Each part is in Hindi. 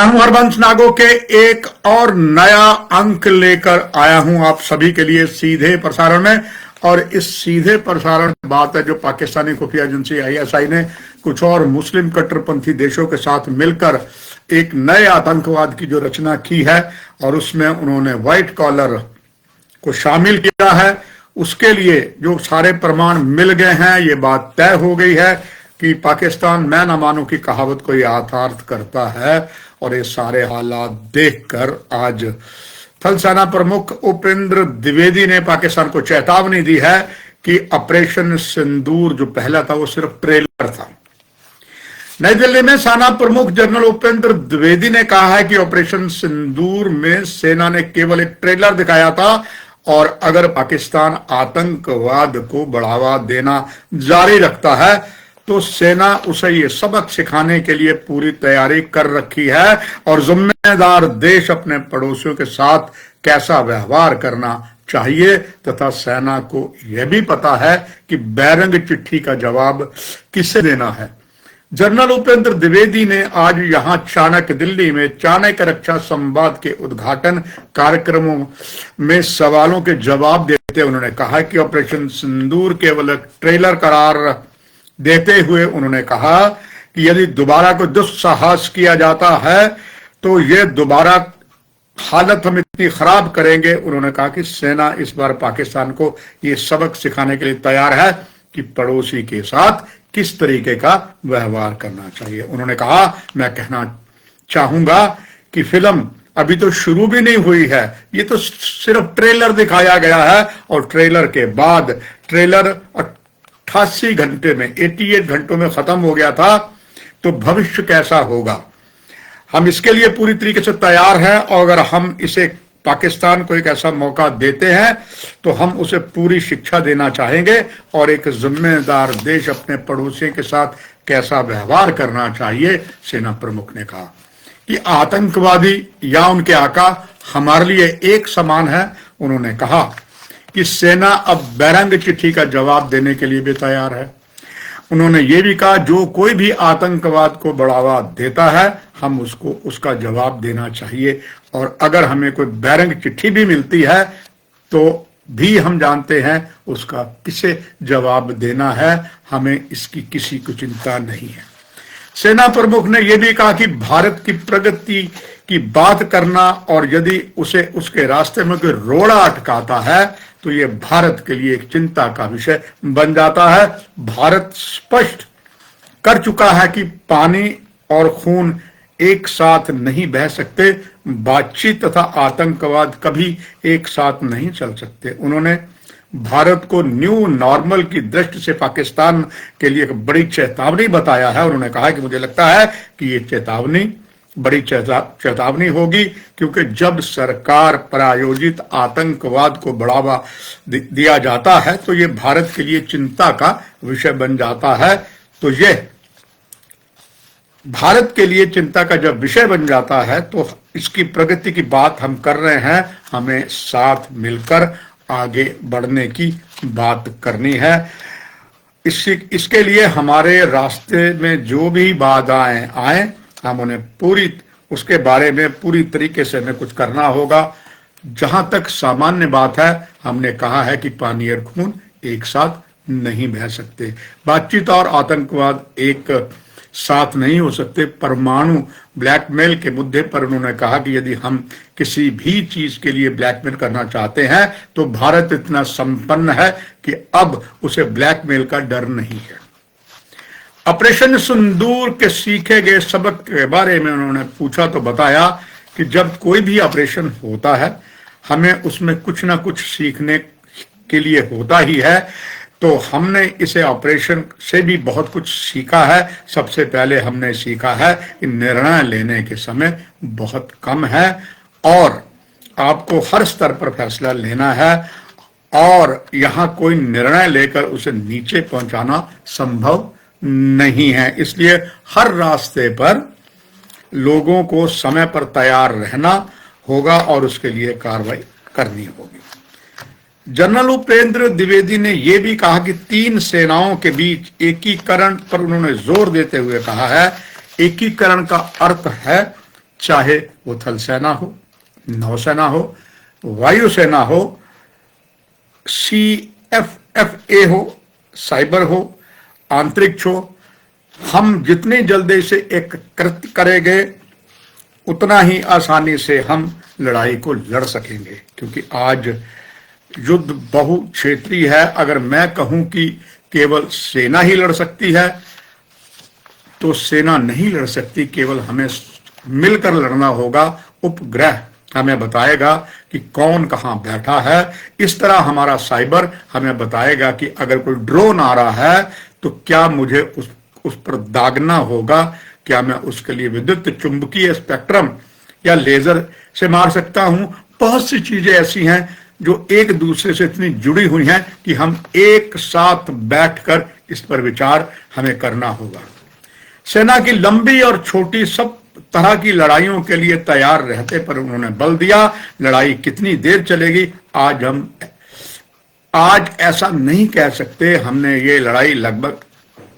मैं हूं हरबंस नागो के एक और नया अंक लेकर आया हूं आप सभी के लिए सीधे प्रसारण में। और इस सीधे प्रसारण की बात है जो पाकिस्तानी खुफिया एजेंसी आईएसआई ने कुछ और मुस्लिम कट्टरपंथी देशों के साथ मिलकर एक नए आतंकवाद की जो रचना की है और उसमें उन्होंने व्हाइट कॉलर को शामिल किया है। उसके लिए जो सारे प्रमाण मिल गए हैं, ये बात तय हो गई है कि पाकिस्तान मैं ना मानूं की कहावत को यथार्थ करता है। और ये सारे हालात देखकर आज थल सेना प्रमुख उपेंद्र द्विवेदी ने पाकिस्तान को चेतावनी दी है कि ऑपरेशन सिंदूर जो पहला था वो सिर्फ ट्रेलर था। नई दिल्ली में सेना प्रमुख जनरल उपेंद्र द्विवेदी ने कहा है कि ऑपरेशन सिंदूर में सेना ने केवल एक ट्रेलर दिखाया था और अगर पाकिस्तान आतंकवाद को बढ़ावा देना जारी रखता है तो सेना उसे ये सबक सिखाने के लिए पूरी तैयारी कर रखी है और जिम्मेदार देश अपने पड़ोसियों के साथ कैसा व्यवहार करना चाहिए तथा सेना को यह भी पता है कि बैरंग चिट्ठी का जवाब किसे देना है। जनरल उपेंद्र द्विवेदी ने आज यहां चाणक्य दिल्ली में चाणक्य रक्षा संवाद के उद्घाटन कार्यक्रमों में सवालों के जवाब देते उन्होंने कहा कि ऑपरेशन सिंदूर केवल एक ट्रेलर करार देते हुए उन्होंने कहा कि यदि दोबारा कोई दुस्साहस किया जाता है तो ये दोबारा हालत हम इतनी खराब करेंगे। उन्होंने कहा कि सेना इस बार पाकिस्तान को ये सबक सिखाने के लिए तैयार है कि पड़ोसी के साथ किस तरीके का व्यवहार करना चाहिए। उन्होंने कहा मैं कहना चाहूंगा कि फिल्म अभी तो शुरू भी नहीं हुई है, ये तो सिर्फ ट्रेलर दिखाया गया है और ट्रेलर के बाद ट्रेलर 88 घंटे में 88 घंटों में खत्म हो गया था। तो भविष्य कैसा होगा हम इसके लिए पूरी तरीके से तैयार हैं और अगर हम इसे पाकिस्तान को एक ऐसा मौका देते हैं तो हम उसे पूरी शिक्षा देना चाहेंगे और एक जिम्मेदार देश अपने पड़ोसियों के साथ कैसा व्यवहार करना चाहिए। सेना प्रमुख ने कहा कि आतंकवादी या उनके आका हमारे लिए एक समान है। उन्होंने कहा कि सेना अब बैरंग चिट्ठी का जवाब देने के लिए भी तैयार है। उन्होंने ये भी कहा जो कोई भी आतंकवाद को बढ़ावा देता है हम उसको उसका जवाब देना चाहिए और अगर हमें कोई बैरंग चिट्ठी भी मिलती है तो भी हम जानते हैं उसका किसे जवाब देना है, हमें इसकी किसी को चिंता नहीं है। सेना प्रमुख ने यह भी कहा कि भारत की प्रगति की बात करना और यदि उसे उसके रास्ते में कोई रोड़ा अटकाता है तो ये भारत के लिए एक चिंता का विषय बन जाता है। भारत स्पष्ट कर चुका है कि पानी और खून एक साथ नहीं बह सकते, बातचीत तथा आतंकवाद कभी एक साथ नहीं चल सकते। उन्होंने भारत को न्यू नॉर्मल की दृष्टि से पाकिस्तान के लिए एक बड़ी चेतावनी बताया है। उन्होंने कहा कि मुझे लगता है कि ये चेतावनी बड़ी चेतावनी होगी क्योंकि जब सरकार प्रायोजित आतंकवाद को बढ़ावा दिया जाता है तो ये भारत के लिए चिंता का विषय बन जाता है। तो ये भारत के लिए चिंता का जब विषय बन जाता है तो इसकी प्रगति की बात हम कर रहे हैं, हमें साथ मिलकर आगे बढ़ने की बात करनी है। इसके लिए हमारे रास्ते में जो भी बाधाएं आए हम उन्हें उसके बारे में पूरी तरीके से हमें कुछ करना होगा। जहां तक सामान्य बात है हमने कहा है कि पानी और खून एक साथ नहीं बह सकते, बातचीत और आतंकवाद एक साथ नहीं हो सकते। परमाणु ब्लैकमेल के मुद्दे पर उन्होंने कहा कि यदि हम किसी भी चीज के लिए ब्लैकमेल करना चाहते हैं तो भारत इतना संपन्न है कि अब उसे ब्लैकमेल का डर नहीं है। ऑपरेशन सिंदूर के सीखे गए सबक के बारे में उन्होंने पूछा तो बताया कि जब कोई भी ऑपरेशन होता है हमें उसमें कुछ ना कुछ सीखने के लिए होता ही है। तो हमने इसे ऑपरेशन से भी बहुत कुछ सीखा है। सबसे पहले हमने सीखा है कि निर्णय लेने के समय बहुत कम है और आपको हर स्तर पर फैसला लेना है और यहां कोई निर्णय लेकर उसे नीचे पहुंचाना संभव नहीं है। इसलिए हर रास्ते पर लोगों को समय पर तैयार रहना होगा और उसके लिए कार्रवाई करनी होगी। जनरल उपेंद्र द्विवेदी ने यह भी कहा कि तीन सेनाओं के बीच एकीकरण पर उन्होंने जोर देते हुए कहा है। एकीकरण का अर्थ है चाहे वो थल सेना हो, नौसेना हो, वायुसेना हो, CFFA हो, साइबर हो, अंतरिक्ष हो, हम जितनी जल्दी से एक कृत्य करेंगे उतना ही आसानी से हम लड़ाई को लड़ सकेंगे। क्योंकि आज युद्ध बहु क्षेत्रीय है। अगर मैं कहूं कि केवल सेना ही लड़ सकती है तो सेना नहीं लड़ सकती, केवल हमें मिलकर लड़ना होगा। उपग्रह हमें बताएगा कि कौन कहां बैठा है। इस तरह हमारा साइबर हमें बताएगा कि अगर कोई ड्रोन आ रहा है तो क्या मुझे उस पर दागना होगा, क्या मैं उसके लिए विद्युत चुंबकीय स्पेक्ट्रम या लेजर से मार सकता हूं। बहुत सी चीजें ऐसी हैं जो एक दूसरे से इतनी जुड़ी हुई हैं कि हम एक साथ बैठकर इस पर विचार हमें करना होगा। सेना की लंबी और छोटी सब तरह की लड़ाइयों के लिए तैयार रहते पर उन्होंने बल दिया। लड़ाई कितनी देर चलेगी आज ऐसा नहीं कह सकते। हमने ये लड़ाई लगभग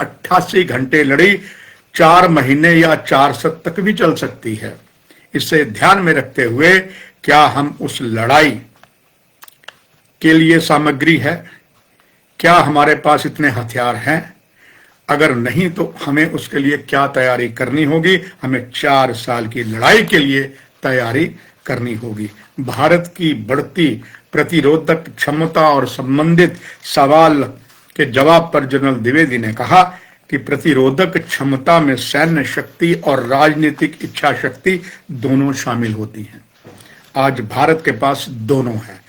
88 घंटे लड़ी, 4 महीने या 4 साल तक भी चल सकती है। इसे ध्यान में रखते हुए क्या हम उस लड़ाई के लिए सामग्री है, क्या हमारे पास इतने हथियार हैं, अगर नहीं तो हमें उसके लिए क्या तैयारी करनी होगी। हमें 4 साल की लड़ाई के लिए तैयारी करनी होगी। भारत की बढ़ती प्रतिरोधक क्षमता और संबंधित सवाल के जवाब पर जनरल द्विवेदी ने कहा कि प्रतिरोधक क्षमता में सैन्य शक्ति और राजनीतिक इच्छा शक्ति दोनों शामिल होती हैं। आज भारत के पास दोनों है।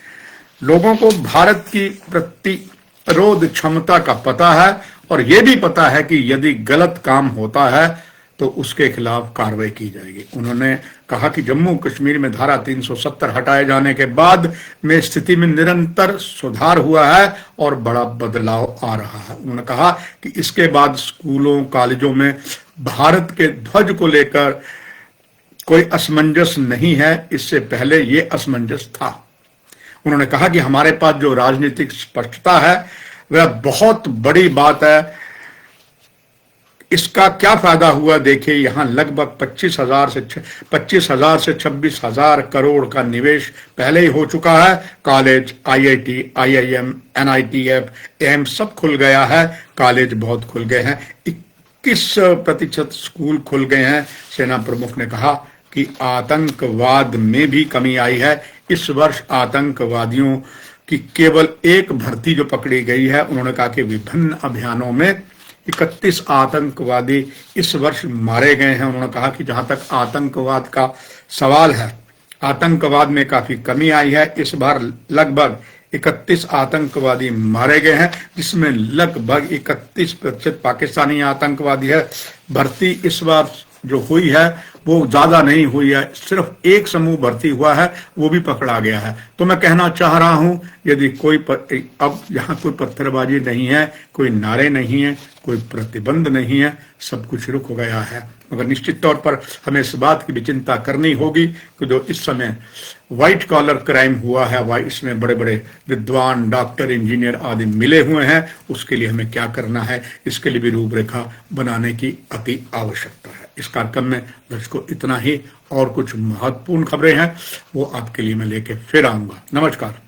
लोगों को भारत की प्रतिरोध क्षमता का पता है और यह भी पता है कि यदि गलत काम होता है तो उसके खिलाफ कार्रवाई की जाएगी। उन्होंने कहा कि जम्मू कश्मीर में धारा 370 हटाए जाने के बाद में स्थिति में निरंतर सुधार हुआ है और बड़ा बदलाव आ रहा है। उन्होंने कहा कि इसके बाद स्कूलों कॉलेजों में भारत के ध्वज को लेकर कोई असमंजस नहीं है, इससे पहले ये असमंजस था। उन्होंने कहा कि हमारे पास जो राजनीतिक स्पष्टता है वह बहुत बड़ी बात है। इसका क्या फायदा हुआ देखिए, यहां लगभग 25,000 से 26,000 करोड़ का निवेश पहले ही हो चुका है। College, IIT, IIM, NITF, AIIMS सब खुल गया है। कॉलेज बहुत खुल गए हैं। 21% स्कूल खुल गए हैं। सेना प्रमुख ने कहा कि आतंकवाद में भी कमी आई है। इस वर्ष आतंकवादियों की केवल एक भर्ती जो पकड़ी गई है। उन्होंने कहा कि विभिन्न अभियानों में 31 आतंकवादी इस वर्ष मारे गए हैं। उन्होंने कहा कि जहां तक आतंकवाद का सवाल है, आतंकवाद में काफी कमी आई है। इस बार लगभग 31 आतंकवादी मारे गए हैं, जिसमें लगभग 31% पाकिस्तानी आतंकवादी है। भर्ती इस बार जो हुई है वो ज्यादा नहीं हुई है, सिर्फ एक समूह भर्ती हुआ है, वो भी पकड़ा गया है। तो मैं कहना चाह रहा हूं, यदि अब यहाँ कोई पत्थरबाजी नहीं है, कोई नारे नहीं है, कोई प्रतिबंध नहीं है, सब कुछ रुक गया है। मगर निश्चित तौर पर हमें इस बात की भी चिंता करनी होगी कि जो इस समय व्हाइट कॉलर क्राइम हुआ है, इसमें बड़े बड़े विद्वान, डॉक्टर, इंजीनियर आदि मिले हुए हैं, उसके लिए हमें क्या करना है, इसके लिए भी रूपरेखा बनाने की अति आवश्यकता है। इस कार्यक्रम में दर्शकों इतना ही, और कुछ महत्वपूर्ण खबरें हैं वो आपके लिए मैं लेके फिर आऊंगा। नमस्कार।